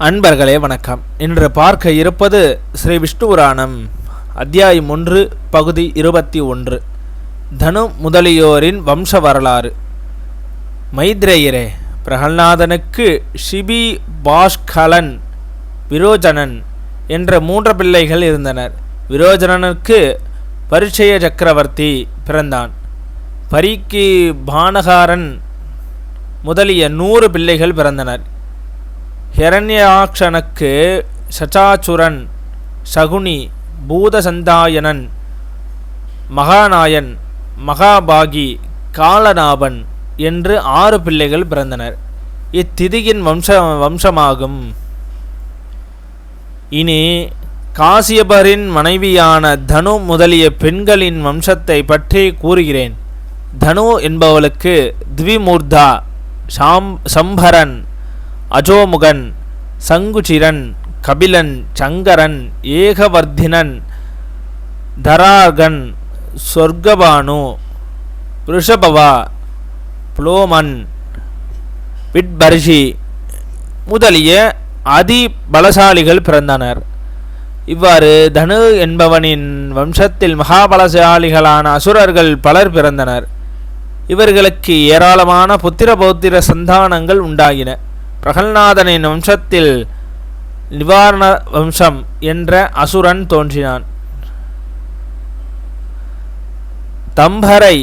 அன்பர்களே வணக்கம். இன்று பார்க்க இருப்பது ஸ்ரீ விஷ்ணு புராணம் அத்தியாயம் 1 பகுதி 21 தனு முதலியோரின் வம்ச வரலாறு. மைத்ரேயரே, பிரகலாதனுக்கு ஷிபி, பாஷ்கலன், விரோஜனன் என்ற 3 பிள்ளைகள் இருந்தனர். விரோஜனனுக்கு பரிச்சய சக்கரவர்த்தி பிறந்தான். பரிக்கு பானகாரன் முதலிய 100 பிள்ளைகள் பிறந்தனர். ஹிரண்யாக்ஷனுக்கு சசாசுரன், சகுனி, பூதசந்தாயனன், மகாநாயன், மகாபாகி, காலநாபன் என்று 6 பிள்ளைகள் பிறந்தனர். இத்திதியின் வம்சமாகும். இனி காசியபரின் மனைவியான தனு முதலிய பெண்களின் வம்சத்தை பற்றி கூறுகிறேன். தனு என்பவளுக்கு த்விமூர்தா, சம்பரன், அஜோமுகன், சங்குச்சிரன், கபிலன், சங்கரன், ஏகவர்தினன், தரார்கன், சொர்க்கபானு, ரிஷபவா, புலோமன், விட்பர்ஷி முதலிய அதி பலசாலிகள் பிறந்தனர். இவ்வாறு தனு என்பவனின் வம்சத்தில் மகாபலசாலிகளான அசுரர்கள் பலர் பிறந்தனர். இவர்களுக்கு ஏராளமான புத்திர பௌத்திர சந்தானங்கள் உண்டாகின. பிரகலாதனின் வம்சத்தில் நிவாரண வம்சம் என்ற அசுரன் தோன்றினான். தம்பரை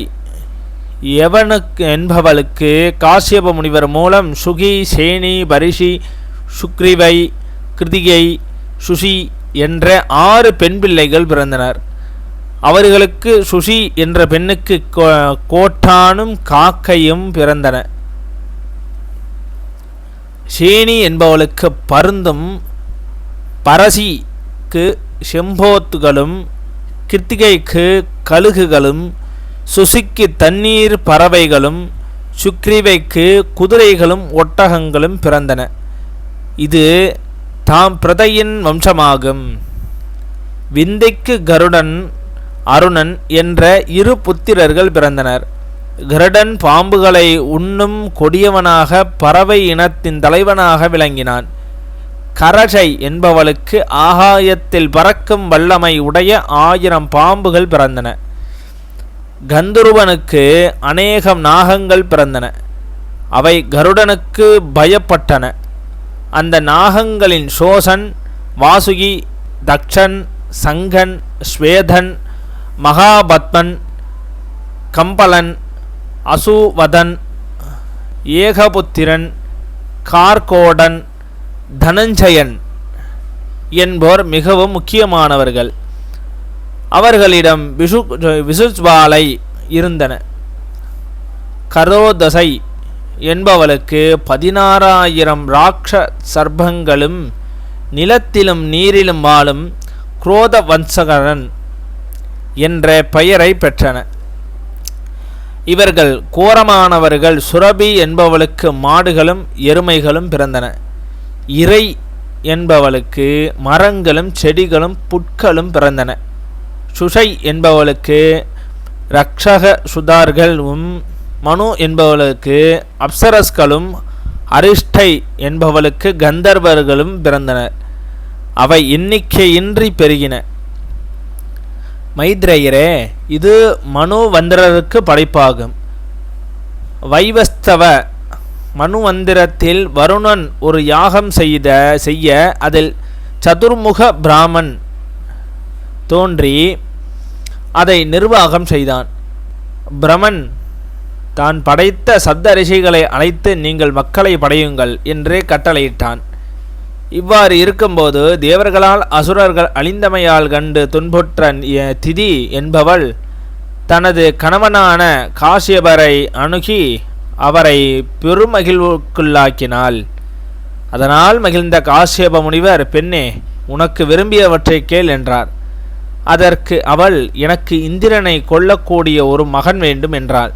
என்பவளுக்கு காசியப முனிவர் மூலம் சுகி, சேனி, பரிஷி, சுக்ரீவை, கிருதிகை, சுஷி என்ற 6 பெண் பிள்ளைகள் பிறந்தனர். அவர்களுக்கு சுஷி என்ற பெண்ணுக்கு கோட்டானும் காக்கையும் பிறந்தன. சேனி என்பவளுக்கு பருந்தும், பரசிக்கு செம்போத்துகளும், கிருத்திகைக்கு கழுகுகளும், சுசிக்கு தண்ணீர் பறவைகளும், சுக்ரீவைக்கு குதிரைகளும் ஒட்டகங்களும் பிறந்தன. இது தாம் பிரதையின் வம்சமாகும். விந்தைக்கு கருடன், அருணன் என்ற 2 புத்திரர்கள் பிறந்தனர். கருடன் பாம்புகளை உண்ணும் கொடியவனாக பறவை இனத்தின் தலைவனாக விளங்கினான். கரசை என்பவளுக்கு ஆகாயத்தில் பறக்கும் வல்லமை உடைய 1000 பாம்புகள் பிறந்தன. கந்தருவனுக்கு அநேகம் நாகங்கள் பிறந்தன. அவை கருடனுக்கு பயப்பட்டன. அந்த நாகங்களின் சோசன், வாசுகி, தக்ஷன், சங்கன், ஸ்வேதன், மகாபத்மன், கம்பலன், அசுவதன், ஏகபுத்திரன், கார்கோடன், தனஞ்சயன் என்போர் மிகவும் முக்கியமானவர்கள். அவர்களிடம் விசுஜ்வாலை இருந்தன. கரோதசை என்பவளுக்கு 16,000 ராட்ச சர்ப்பங்களும் நிலத்திலும் நீரிலும் வாழும் குரோத வம்சகரன் என்ற பெயரை பெற்றன. இவர்கள் கோரமானவர்கள். சுரபி என்பவளுக்கு மாடுகளும் எருமைகளும் பிறந்தன. இறை என்பவளுக்கு மரங்களும் செடிகளும் புட்களும் பிறந்தன. சுஷை என்பவளுக்கு ரக்ஷக சுதார்களும், மனு என்பவளுக்கு அப்சரஸ்களும், அரிஷ்டை என்பவளுக்கு கந்தர்வர்களும் பிறந்தனர். அவை எண்ணிக்கையின்றி பெருகின. மைத்ரேயரே, இது மனுவந்திரருக்கு படைப்பாகும். வைவஸ்தவ மனுவந்திரத்தில் வருணன் ஒரு யாகம் செய்ய அதில் சதுர்முக பிராமன் தோன்றி அதை நிர்வாகம் செய்தான். பிரமன் தான் படைத்த சப்த ரிஷிகளை அழைத்து நீங்கள் மக்களை படையுங்கள் என்று கட்டளையிட்டான். இவ்வாறு இருக்கும்போது தேவர்களால் அசுரர்கள் அழிந்தமையால் கண்டு துன்புற்ற திதி என்பவள் தனது கணவனான காசியபரை அணுகி அவரை பெருமகிழ்வுக்குள்ளாக்கினாள். அதனால் மகிழ்ந்த காசியப முனிவர், பெண்ணே, உனக்கு விரும்பியவற்றை கேள் என்றார். அதற்கு அவள், எனக்கு இந்திரனை கொல்லக்கூடிய ஒரு மகன் வேண்டும் என்றாள்.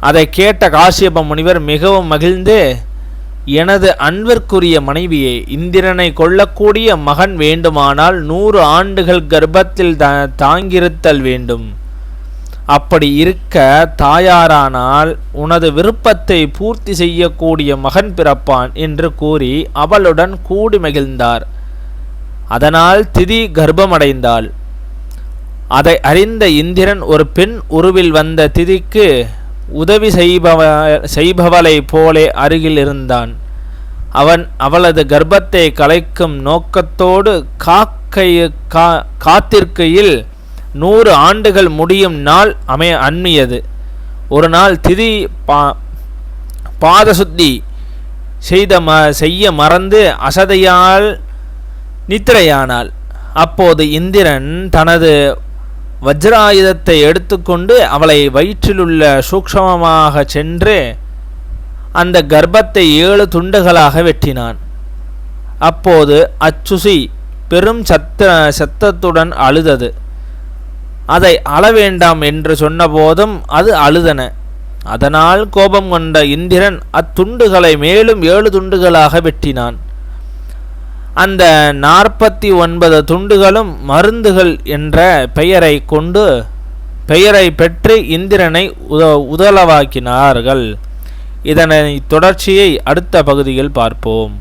அதை கேட்ட காசியப முனிவர் மிகவும் மகிழ்ந்து, எனது அன்பிற்குரிய மனைவியே, இந்திரனை கொள்ளக்கூடிய மகன் வேண்டுமானால் 100 ஆண்டுகள் கர்ப்பத்தில் தாங்கியிருத்தல் வேண்டும். அப்படி இருக்க தாயாரானால் உனது விருப்பத்தை பூர்த்தி செய்யக்கூடிய மகன் பிறப்பான் என்று கூறி அவளுடன் கூடி மகிழ்ந்தார். அதனால் திதி கர்ப்பமடைந்தாள். அதை அறிந்த இந்திரன் ஒரு பெண் உருவில் வந்த திதிக்கு உதவி செய்பவளை போலே அருகில் இருந்தான். அவன் அவளது கர்ப்பத்தை கலைக்கும் நோக்கத்தோடு காத்திருக்கையில் 100 ஆண்டுகள் முடியும் நாள் அண்மியது. ஒரு நாள் திதி பாதசுத்தி செய்ய மறந்து அசதையால் நித்திரையானாள். அப்போது இந்திரன் தனது வஜ்ராயுதத்தை எடுத்துக்கொண்டு அவளை வயிற்றிலுள்ள சூக்ஷ்மமாக சென்று அந்த கர்ப்பத்தை 7 துண்டுகளாக வெட்டினான். அப்போது அச்சுசி பெரும் சத்தத்துடன் அழுதது. அதை அளவேண்டாம் என்று சொன்னபோதும் அது அழுதன. அதனால் கோபம் கொண்ட இந்திரன் அத்துண்டுகளை மேலும் 7 துண்டுகளாக வெட்டினான். அந்த 49 துண்டுகளும் மருந்துகள் என்ற பெயரை பெற்று இந்திரனை உதலவாக்கினார்கள். இதனை தொடர்ச்சியை அடுத்த பகுதியில் பார்ப்போம்.